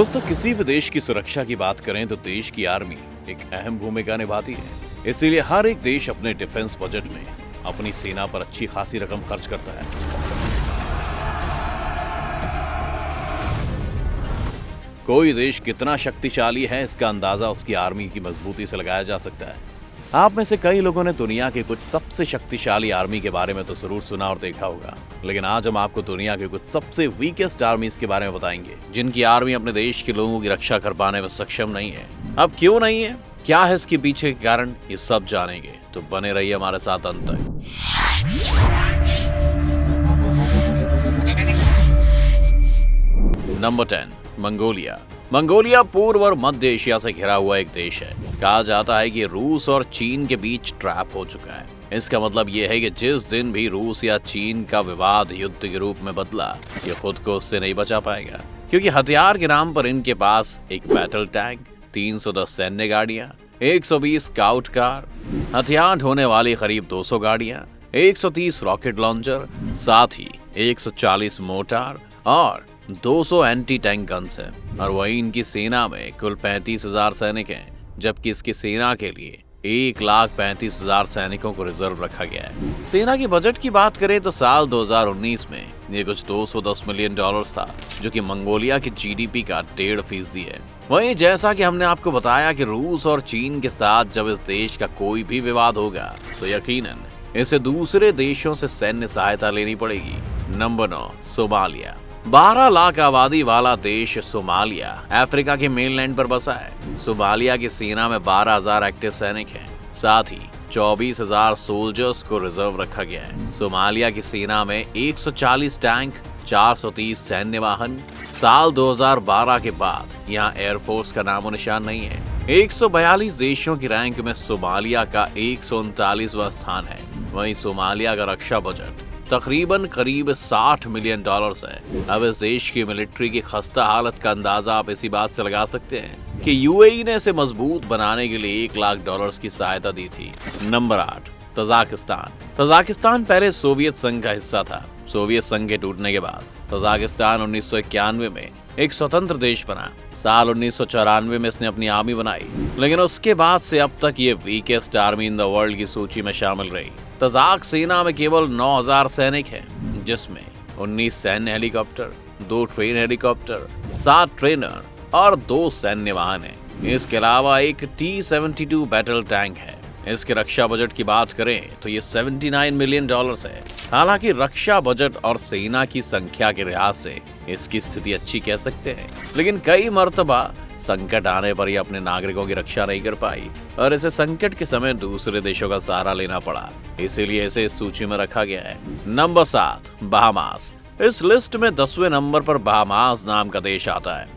दोस्तों, किसी भी देश की सुरक्षा की बात करें तो देश की आर्मी एक अहम भूमिका निभाती है। इसीलिए हर एक देश अपने डिफेंस बजट में अपनी सेना पर अच्छी खासी रकम खर्च करता है। कोई देश कितना शक्तिशाली है, इसका अंदाजा उसकी आर्मी की मजबूती से लगाया जा सकता है। आप में से कई लोगों ने दुनिया के कुछ सबसे शक्तिशाली आर्मी के बारे में तो जरूर सुना और देखा होगा, लेकिन आज हम आपको दुनिया के कुछ सबसे वीकेस्ट आर्मीज के बारे में बताएंगे, जिनकी आर्मी अपने देश के लोगों की रक्षा कर पाने में सक्षम नहीं है। अब क्यों नहीं है, क्या है इसके पीछे के कारण, ये सब जानेंगे, तो बने रहिए हमारे साथ अंत तक। Number 10, Mongolia. मंगोलिया पूर्व और मध्य एशिया से घिरा हुआ एक देश है। कहा जाता है कि रूस और चीन के बीच ट्रैप हो चुका है। इसका मतलब यह है कि जिस दिन भी रूस या चीन का विवाद युद्ध के रूप में बदला, ये खुद को उससे नहीं बचा पाएगा, क्योंकि हथियार के नाम पर इनके पास एक बैटल टैंक, 310 सैन्य गाड़ियां, 120 स्काउट कार, हथियार ढोने वाली करीब 200 गाड़ियां, 130 रॉकेट लॉन्चर, साथ ही 140 मोर्टार और 200 एंटी टैंक गन्स है। और वहीं इनकी सेना में कुल 35,000 सैनिक हैं, जबकि इसकी सेना के लिए 1,35,000 सैनिकों को रिजर्व रखा गया है। सेना की बजट की बात करें तो साल 2019 में ये कुछ $210 मिलियन था, जो कि मंगोलिया की जीडीपी का 1.5% है। वहीं जैसा कि हमने आपको बताया कि रूस और चीन के साथ जब इस देश का कोई भी विवाद होगा तो यकीनन इसे दूसरे देशों से सैन्य सहायता लेनी पड़ेगी। Number 9, Somalia. 12 लाख आबादी वाला देश सोमालिया अफ्रीका के मेनलैंड पर बसा है। सोमालिया की सेना में 12,000 एक्टिव सैनिक हैं, साथ ही 24,000 सोल्जर्स को रिजर्व रखा गया है। सोमालिया की सेना में 140 टैंक, 430 सैन्य वाहन। साल 2012 के बाद यहाँ एयरफोर्स का नामो निशान नहीं है। 142 देशों की रैंक में सोमालिया का 139वां स्थान है। वहीं सोमालिया का रक्षा बजट तकरीबन करीब $60 मिलियन है। अब इस देश की मिलिट्री की खस्ता हालत का अंदाजा आप इसी बात से लगा सकते हैं कि यूएई ने इसे मजबूत बनाने के लिए $1 लाख की सहायता दी थी। Number 8, Tajikistan. तजाकिस्तान पहले सोवियत संघ का हिस्सा था। सोवियत संघ के टूटने के बाद तजाकिस्तान 1991 में एक स्वतंत्र देश बना। साल 1994 में इसने अपनी आर्मी बनाई, लेकिन उसके बाद से अब तक ये weakest army in the world की सूची में शामिल रही। तजाक सेना में केवल 9,000 सैनिक हैं, जिसमें 19 सैन्य हेलीकॉप्टर, 2 ट्रेन हेलीकॉप्टर, 7 ट्रेनर और 2 सैन्य वाहन हैं। इसके अलावा एक T-72 बैटल टैंक है। इसके रक्षा बजट की बात करें तो ये $79 मिलियन है। हालांकि रक्षा बजट और सेना की संख्या के लिहाज से इसकी स्थिति अच्छी कह सकते हैं, लेकिन कई मर्तबा संकट आने पर ये अपने नागरिकों की रक्षा नहीं कर पाई और इसे संकट के समय दूसरे देशों का सहारा लेना पड़ा, इसीलिए इसे इस सूची में रखा गया है। Number 7, Bahamas. इस लिस्ट में 10वें नंबर पर बहामास नाम का देश आता है।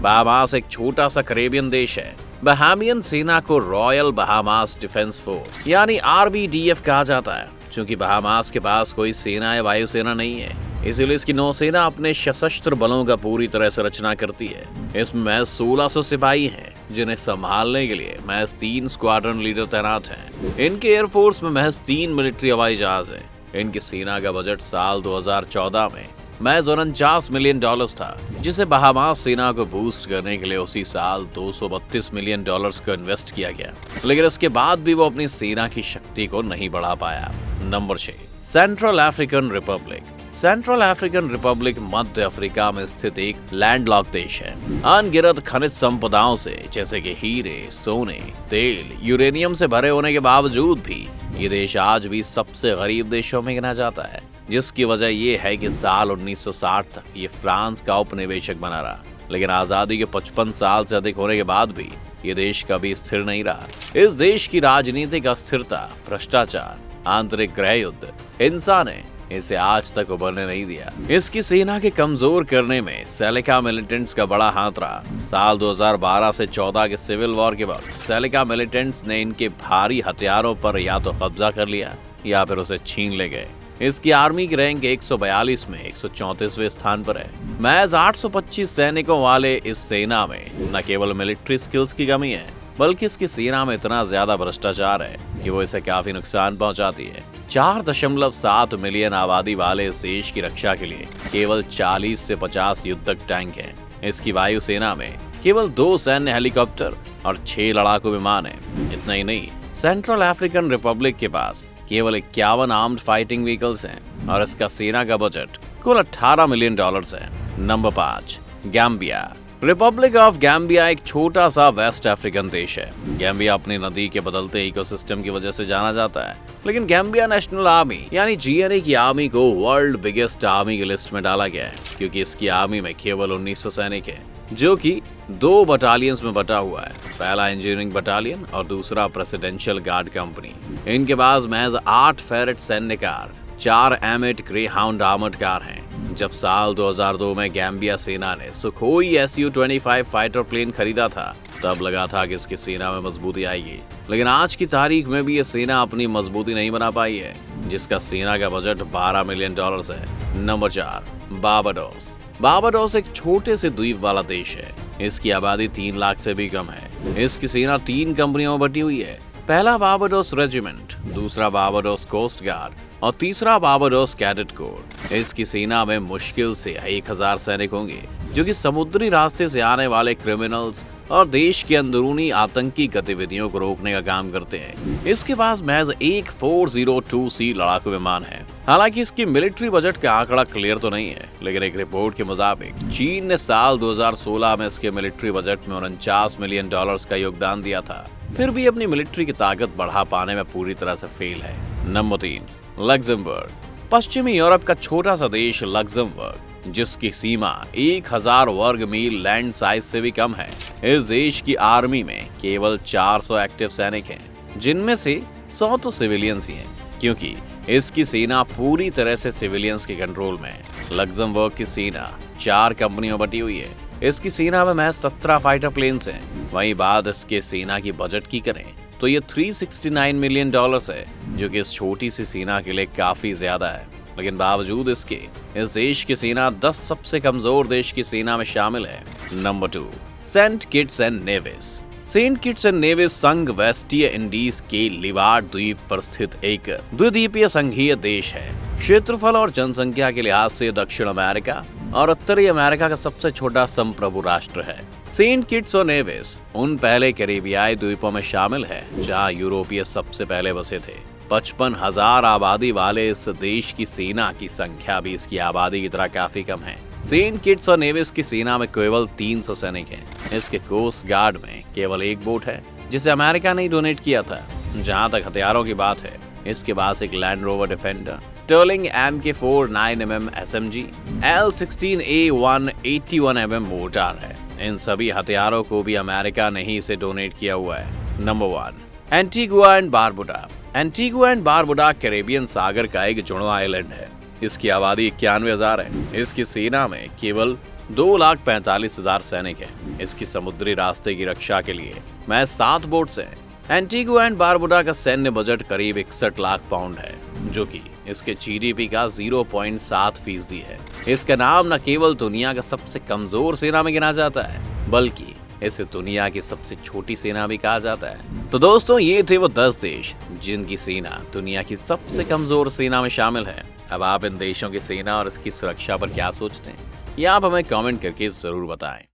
बहामास एक छोटा सा कैरेबियन देश है। बहामियन सेना को रॉयल बहामास डिफेंस फोर्स यानी RBDF कहा जाता है। चूंकि बहामास के पास कोई सेना या वायुसेना नहीं है, इसीलिए इसकी नौसेना अपने सशस्त्र बलों का पूरी तरह से रचना करती है। इसमें महज 1600 सिपाही हैं, जिन्हें संभालने के लिए महज 3 स्क्वाड्रन लीडर तैनात हैं। इनके एयरफोर्स में महज 3 मिलिट्री हवाई जहाज हैं। इनकी सेना का बजट साल 2014 में महज $49 मिलियन था, जिसे बहामास सेना को बूस्ट करने के लिए उसी साल $232 मिलियन को इन्वेस्ट किया गया, लेकिन इसके बाद भी वो अपनी सेना की शक्ति को नहीं बढ़ा पाया। Number 6, Central African Republic. Central African Republic मध्य अफ्रीका में स्थित एक लैंडलॉक देश है। अनगिनत खनिज संपदाओं से जैसे कि हीरे, सोने, तेल, यूरेनियम से भरे होने के बावजूद भी ये देश आज भी सबसे गरीब देशों में गिना जाता है, जिसकी वजह ये है कि साल 1960 तक ये फ्रांस का उपनिवेशक बना रहा, लेकिन आजादी के 55 साल से अधिक होने के बाद भी ये देश कभी स्थिर नहीं रहा। इस देश की राजनीतिक अस्थिरता, भ्रष्टाचार, आंतरिक गृह युद्ध, हिंसा ने इसे आज तक उभरने नहीं दिया। इसकी सेना के कमजोर करने में सेलिका मिलिटेंट्स का बड़ा हाथ रहा। साल 2012 से 14 के सिविल वॉर के वक्त सेलिका मिलिटेंट्स ने इनके भारी हथियारों पर या तो कब्जा कर लिया या फिर उसे छीन ले गए। इसकी आर्मी की रैंक 142 में 134वें स्थान पर है। महज 825 सैनिकों वाले इस सेना में न केवल मिलिट्री स्किल्स की कमी है, बल्कि इसकी सेना में इतना ज्यादा भ्रष्टाचार है कि वो इसे काफी नुकसान पहुंचाती है। 4.7 मिलियन आबादी वाले इस देश की रक्षा के लिए केवल 40 से 50 युद्धक टैंक हैं। इसकी वायुसेना में केवल 2 सैन्य हेलीकॉप्टर और 6 लड़ाकू विमान हैं। इतना ही नहीं, सेंट्रल अफ्रीकन रिपब्लिक के पास केवल 51 आर्म्ड फाइटिंग व्हीकल्स हैं और इसका सेना का बजट कुल $18 मिलियन है। Number 5, Gambia. Republic of Gambia एक छोटा सा वेस्ट अफ्रीकन देश है। गैम्बिया अपनी नदी के बदलते इकोसिस्टम की वजह से जाना जाता है, लेकिन गैम्बिया नेशनल आर्मी यानी जीएनए की आर्मी को वर्ल्ड बिगेस्ट आर्मी की लिस्ट में डाला गया है, क्योंकि इसकी आर्मी में केवल 1900 सैनिक हैं, जो कि 2 बटालियंस में बटा हुआ है। पहला इंजीनियरिंग बटालियन और दूसरा प्रेसिडेंशियल गार्ड कंपनी। इनके पास महज 8 फेरेट सैन्य car, 4 एमेट grey hound armoured car हैं। जब साल 2002 में गैम्बिया सेना ने सुखोई Su-25 फाइटर प्लेन खरीदा था, तब लगा था कि इसकी सेना में मजबूती आएगी, लेकिन आज की तारीख में भी ये सेना अपनी मजबूती नहीं बना पाई है, जिसका सेना का बजट $12 मिलियन है। Number 4, Barbados. बारबाडोस एक छोटे से द्वीप वाला देश है। इसकी आबादी 3 लाख से भी कम है। इसकी सेना 3 कंपनियों में बटी हुई है। पहला बारबाडोस रेजिमेंट, दूसरा बारबाडोस कोस्ट गार्ड और तीसरा बारबाडोस कैडेट कोर। इसकी सेना में मुश्किल से 1000 सैनिक होंगे, जो कि समुद्री रास्ते से आने वाले क्रिमिनल्स और देश के अंदरूनी आतंकी गतिविधियों को रोकने का काम करते हैं। इसके पास महज एक 402C लड़ाकू विमान है। हालांकि इसकी मिलिट्री बजट का आंकड़ा क्लियर तो नहीं है, लेकिन एक रिपोर्ट के मुताबिक चीन ने साल 2016 में इसके मिलिट्री बजट में $49 मिलियन का योगदान दिया था, फिर भी अपनी मिलिट्री की ताकत बढ़ा पाने में पूरी तरह से फेल है। Number 3, Luxembourg. पश्चिमी यूरोप का छोटा सा देश लग्जमबर्ग, जिसकी सीमा 1000 वर्ग मील लैंड साइज से भी कम है। इस देश की आर्मी में केवल 400 एक्टिव सैनिक हैं, जिनमें से 100 तो सिविलियंस ही हैं, क्योंकि इसकी सेना पूरी तरह से सिविलियंस के कंट्रोल में है। लग्जमबर्ग की सेना 4 कंपनियों में बटी हुई है। इसकी सेना में महज 17 फाइटर प्लेन्स हैं। वहीं बात इसके सेना की बजट की करें तो ये $369 मिलियन है, जो कि इस छोटी सी सेना के लिए काफी ज्यादा है। लेकिन बावजूद इसके, इस देश की सेना 10 सबसे कमजोर देश की सेना में शामिल है। Number 2, Saint Kitts and Nevis. Saint Kitts and Nevis संघ वेस्टिय इंडीज के लिवार्ड द्वीप पर स्थित एक द्विद्वीपीय संघीय देश है। क्षेत्रफल और जनसंख्या के लिहाज से दक्षिण अमेरिका और उत्तरी अमेरिका का सबसे छोटा संप्रभु राष्ट्र है। सेंट किट्स और नेविस उन पहले कैरिबियाई द्वीपों में शामिल है जहां यूरोपीय सबसे पहले बसे थे। 55,000 आबादी वाले इस देश की सेना की संख्या भी इसकी आबादी की तरह काफी कम है। सेंट किट्स और नेविस की सेना में केवल 300 सैनिक हैं। इसके कोस्ट गार्ड में केवल एक बोट है, जिसे अमेरिका ने डोनेट किया था। जहां तक हथियारों की बात है, इसके पास एक Land Rover Defender, Sterling MK4 9mm SMG, L16A1 81mm mortar है। इन सभी हथियारों को भी अमेरिका ने ही इसे डोनेट किया हुआ है। Number 1, Antigua and Barbuda. Antigua and Barbuda Caribbean सागर का एक जुड़वां आइलैंड है। इसकी आबादी 91,000 है। इसकी सेना में केवल 2,45,000 सैनिक हैं। इसकी समुद्री रास्ते की रक्षा के लिए महज 7 बोट्स हैं। एंटीगुआ एंड बारबुडा का सैन्य बजट करीब 61 लाख पाउंड है, जो कि इसके GDP का 0.7% है। इसका नाम न केवल दुनिया का सबसे कमजोर सेना में गिना जाता है, बल्कि इसे दुनिया की सबसे छोटी सेना भी कहा जाता है। तो दोस्तों, ये थे वो 10 देश जिनकी सेना दुनिया की सबसे कमजोर सेना में शामिल है। अब आप इन देशों की सेना और इसकी सुरक्षा पर क्या सोचते हैं, ये आप हमें कमेंट करके जरूर बताएं।